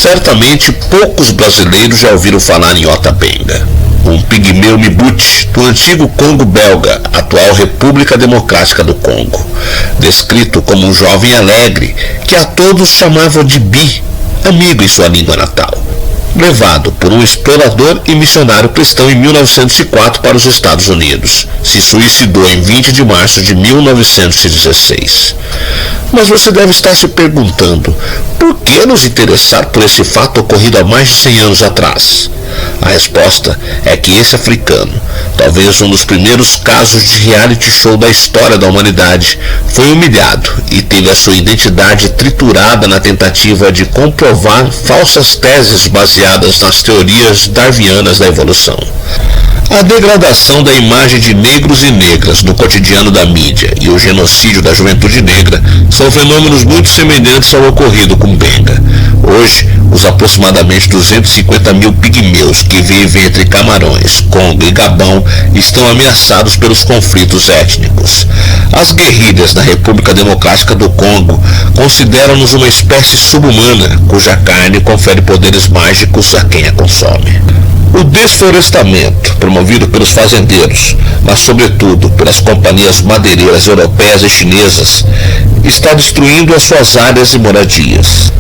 Certamente poucos brasileiros já ouviram falar em Ota Benga, um pigmeu Mibute do antigo Congo belga, atual República Democrática do Congo, descrito como um jovem alegre que a todos chamavam de Bi, amigo em sua língua natal. Levado por um explorador e missionário cristão em 1904 para os Estados Unidos, se suicidou em 20 de março de 1916. Mas você deve estar se perguntando, por que nos interessar por esse fato ocorrido há mais de 100 anos atrás? A resposta é que esse africano, talvez um dos primeiros casos de reality show da história da humanidade, foi humilhado e teve a sua identidade triturada na tentativa de comprovar falsas teses baseadas nas teorias darwinianas da evolução. A degradação da imagem de negros e negras no cotidiano da mídia e o genocídio da juventude negra são fenômenos muito semelhantes ao ocorrido com Benga. Hoje, os aproximadamente 250 mil pigmeus que vivem entre Camarões, Congo e Gabão estão ameaçados pelos conflitos étnicos. As guerrilhas da República Democrática do Congo consideram-nos uma espécie subhumana cuja carne confere poderes mágicos a quem a consome. O desflorestamento, promovido pelos fazendeiros, mas sobretudo pelas companhias madeireiras europeias e chinesas, está destruindo as suas áreas e moradias.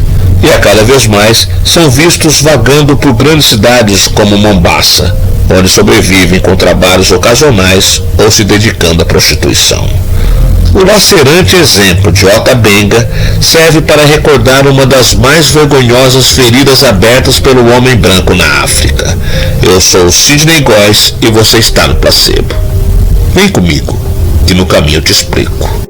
E a cada vez mais são vistos vagando por grandes cidades como Mombasa, onde sobrevivem com trabalhos ocasionais ou se dedicando à prostituição. O lacerante exemplo de Ota Benga serve para recordar uma das mais vergonhosas feridas abertas pelo homem branco na África. Eu sou o Sidney Góes e você está no Placebo. Vem comigo, que no caminho eu te explico.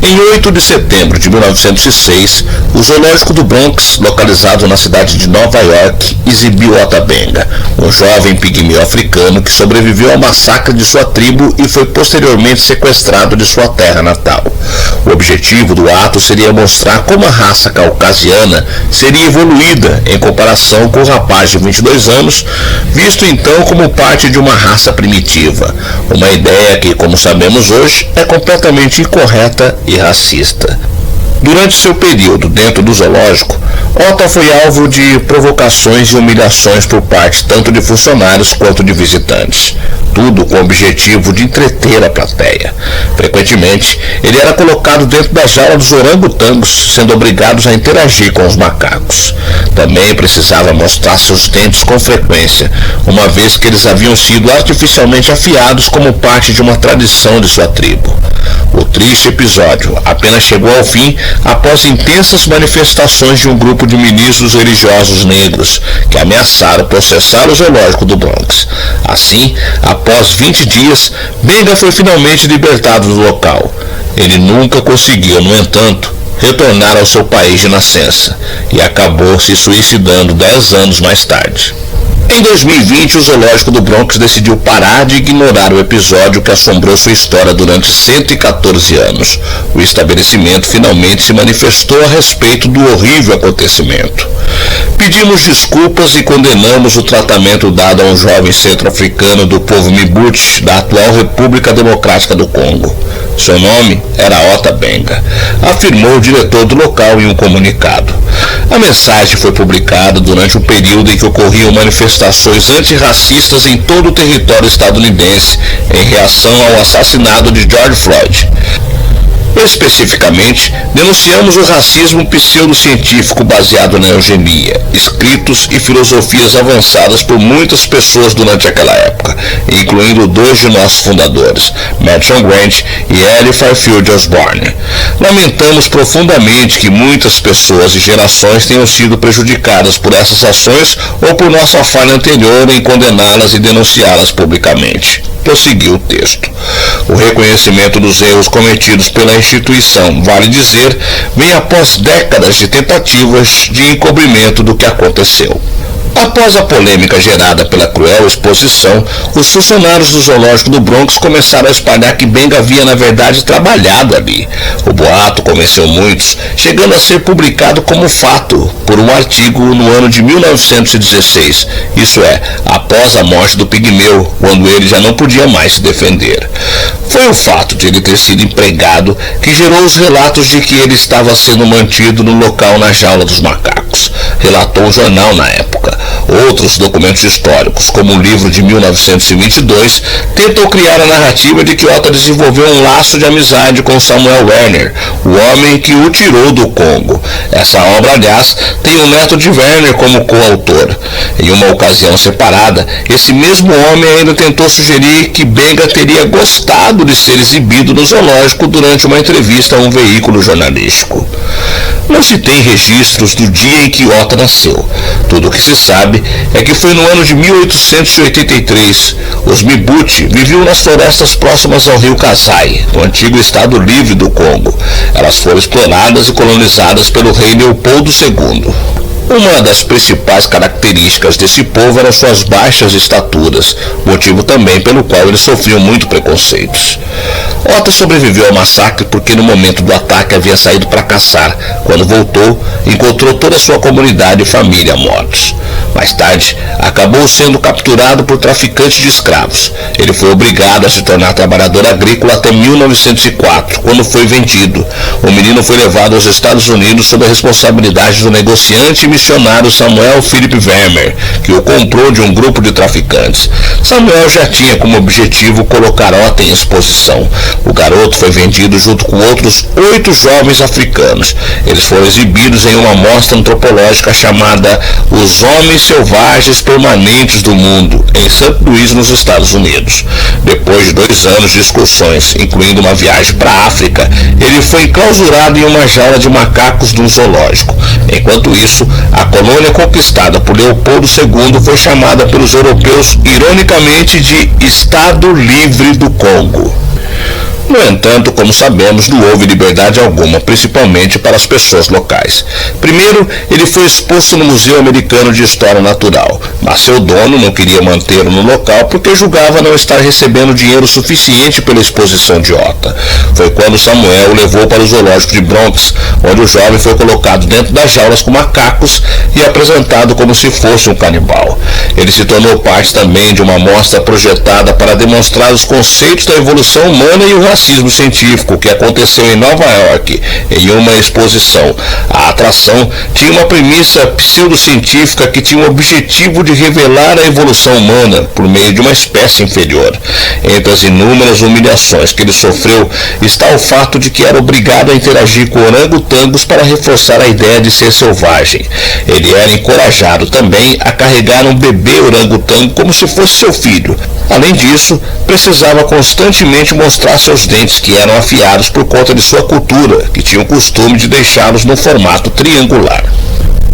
Em 8 de setembro de 1906, o zoológico do Bronx, localizado na cidade de Nova York, exibiu Ota Benga, um jovem pigmeu africano que sobreviveu ao massacre de sua tribo e foi posteriormente sequestrado de sua terra natal. O objetivo do ato seria mostrar como a raça caucasiana seria evoluída em comparação com o rapaz de 22 anos, visto então como parte de uma raça primitiva, uma ideia que, como sabemos hoje, é completamente incorreta e racista. Durante seu período dentro do zoológico, Ota foi alvo de provocações e humilhações por parte tanto de funcionários quanto de visitantes, tudo com o objetivo de entreter a plateia. Frequentemente, ele era colocado dentro da jaula dos orangotangos, sendo obrigados a interagir com os macacos. Também precisava mostrar seus dentes com frequência, uma vez que eles haviam sido artificialmente afiados como parte de uma tradição de sua tribo. O triste episódio apenas chegou ao fim após intensas manifestações de um grupo de ministros religiosos negros que ameaçaram processar o zoológico do Bronx. Assim, após 20 dias, Benga foi finalmente libertado do local. Ele nunca conseguiu, no entanto, retornar ao seu país de nascença e acabou se suicidando 10 anos mais tarde. Em 2020, o zoológico do Bronx decidiu parar de ignorar o episódio que assombrou sua história durante 114 anos. O estabelecimento finalmente se manifestou a respeito do horrível acontecimento. Pedimos desculpas e condenamos o tratamento dado a um jovem centro-africano do povo Mibute, da atual República Democrática do Congo. Seu nome era Ota Benga, afirmou o diretor do local em um comunicado. A mensagem foi publicada durante o período em que ocorriam manifestações antirracistas em todo o território estadunidense em reação ao assassinato de George Floyd. Especificamente, denunciamos o racismo pseudocientífico baseado na eugenia, escritos e filosofias avançadas por muitas pessoas durante aquela época, incluindo dois de nossos fundadores, Malcolm Grant e Ellie Fairfield Osborne. Lamentamos profundamente que muitas pessoas e gerações tenham sido prejudicadas por essas ações ou por nossa falha anterior em condená-las e denunciá-las publicamente. Prosseguiu o texto. O reconhecimento dos erros cometidos pela instituição, vale dizer, vem após décadas de tentativas de encobrimento do que aconteceu. Após a polêmica gerada pela cruel exposição, os funcionários do zoológico do Bronx começaram a espalhar que Benga havia na verdade trabalhado ali. O boato convenceu muitos, chegando a ser publicado como fato por um artigo no ano de 1916, isso é, após a morte do pigmeu, quando ele já não podia mais se defender. Foi o fato de ele ter sido empregado que gerou os relatos de que ele estava sendo mantido no local na jaula dos macacos, relatou o jornal na época. Outros documentos históricos, como o livro de 1922, tentam criar a narrativa de que Otta desenvolveu um laço de amizade com Samuel Werner, o homem que o tirou do Congo. Essa obra, aliás, tem o neto de Werner como coautor. Em uma ocasião separada, esse mesmo homem ainda tentou sugerir que Benga teria gostado de ser exibido no zoológico durante uma entrevista a um veículo jornalístico. Não se tem registros do dia em que Otta nasceu. Tudo o que se sabe é que foi no ano de 1883. Os Mibuti viviam nas florestas próximas ao rio Kasai, no antigo Estado Livre do Congo. Elas foram exploradas e colonizadas pelo rei Leopoldo II. Uma das principais características desse povo eram suas baixas estaturas, motivo também pelo qual eles sofriam muito preconceitos. Otta sobreviveu ao massacre porque no momento do ataque havia saído para caçar. Quando voltou, encontrou toda a sua comunidade e família mortos. Mais tarde, acabou sendo capturado por traficantes de escravos. Ele foi obrigado a se tornar trabalhador agrícola até 1904, quando foi vendido. O menino foi levado aos Estados Unidos sob a responsabilidade do negociante e missionário Samuel Philip Vermeer, que o comprou de um grupo de traficantes. Samuel já tinha como objetivo colocar Otta em exposição. O garoto foi vendido junto com outros 8 jovens africanos. Eles foram exibidos em uma mostra antropológica chamada Os Homens Selvagens Permanentes do Mundo, em St. Louis, nos Estados Unidos. Depois de 2 anos de excursões, incluindo uma viagem para a África, ele foi enclausurado em uma jaula de macacos de um zoológico. Enquanto isso, a colônia conquistada por Leopoldo II foi chamada pelos europeus, ironicamente, de Estado Livre do Congo. No entanto, como sabemos, não houve liberdade alguma, principalmente para as pessoas locais. Primeiro, ele foi exposto no Museu Americano de História Natural, mas seu dono não queria mantê-lo no local porque julgava não estar recebendo dinheiro suficiente pela exposição de Otta. Foi quando Samuel o levou para o zoológico de Bronx, onde o jovem foi colocado dentro das jaulas com macacos e apresentado como se fosse um canibal. Ele se tornou parte também de uma mostra projetada para demonstrar os conceitos da evolução humana e o racismo científico que aconteceu em Nova York, em uma exposição. A atração tinha uma premissa pseudocientífica que tinha o objetivo de revelar a evolução humana por meio de uma espécie inferior. Entre as inúmeras humilhações que ele sofreu está o fato de que era obrigado a interagir com orangotangos para reforçar a ideia de ser selvagem. Ele era encorajado também a carregar um bebê orangotango como se fosse seu filho. Além disso, precisava constantemente mostrar seus dentes, que eram afiados por conta de sua cultura, que tinha o costume de deixá-los no formato triangular.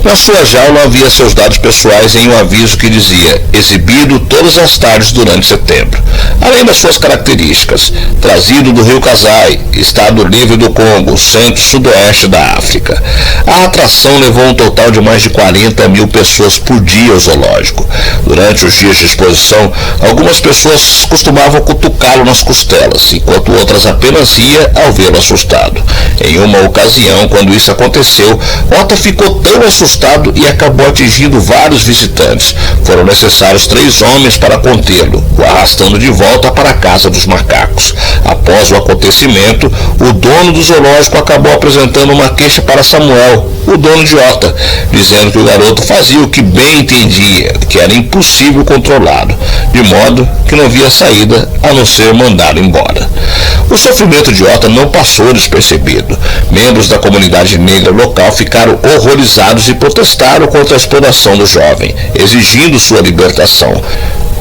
Na sua jaula havia seus dados pessoais em um aviso que dizia exibido todas as tardes durante setembro. Além das suas características, trazido do rio Kasai, Estado Livre do Congo, centro-sudoeste da África. A atração levou um total de mais de 40 mil pessoas por dia ao zoológico. Durante os dias de exposição, algumas pessoas costumavam cutucá-lo nas costelas, enquanto outras apenas riam ao vê-lo assustado. Em uma ocasião, quando isso aconteceu, Otta ficou tão assustado e acabou atingindo vários visitantes. Foram necessários 3 homens para contê-lo, o arrastando de volta para a casa dos macacos. Após o acontecimento, o dono do zoológico acabou apresentando uma queixa para Samuel, o dono de Otta, dizendo que o garoto fazia o que bem entendia, que era impossível controlá-lo, de modo que não havia saída a não ser mandá-lo embora. O sofrimento de Ota não passou despercebido. Membros da comunidade negra local ficaram horrorizados e protestaram contra a exploração do jovem, exigindo sua libertação.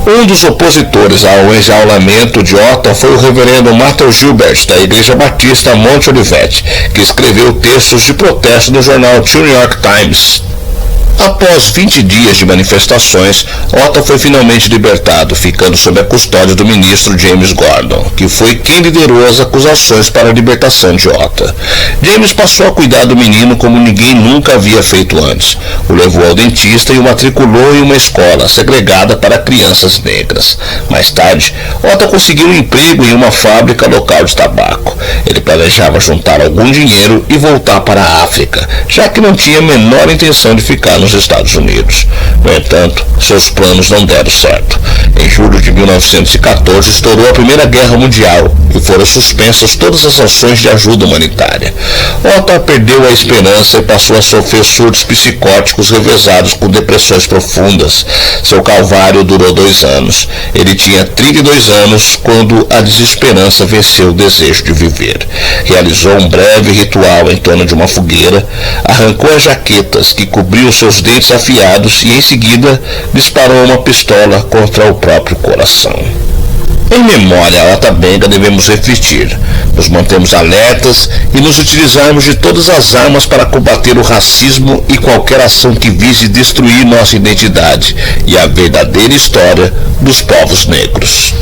Um dos opositores ao enjaulamento de Ota foi o reverendo Martin Gilbert, da Igreja Batista Monte Olivet, que escreveu textos de protesto no jornal The New York Times. Após 20 dias de manifestações, Ota foi finalmente libertado, ficando sob a custódia do ministro James Gordon, que foi quem liderou as acusações para a libertação de Ota. James passou a cuidar do menino como ninguém nunca havia feito antes. O levou ao dentista e o matriculou em uma escola segregada para crianças negras. Mais tarde, Ota conseguiu um emprego em uma fábrica local de tabaco. Ele planejava juntar algum dinheiro e voltar para a África, já que não tinha a menor intenção de ficar nos Estados Unidos. No entanto, seus planos não deram certo. Em julho de 1914 estourou a Primeira Guerra Mundial e foram suspensas todas as ações de ajuda humanitária. Ota perdeu a esperança e passou a sofrer surtos psicóticos revezados com depressões profundas. Seu calvário durou 2 anos. Ele tinha 32 anos quando a desesperança venceu o desejo de viver. Realizou um breve ritual em torno de uma fogueira, arrancou as jaquetas que cobriam seus dentes afiados e em seguida disparou uma pistola contra o próprio coração. Em memória a Ota Benga devemos refletir, nos mantermos alertas e nos utilizarmos de todas as armas para combater o racismo e qualquer ação que vise destruir nossa identidade e a verdadeira história dos povos negros.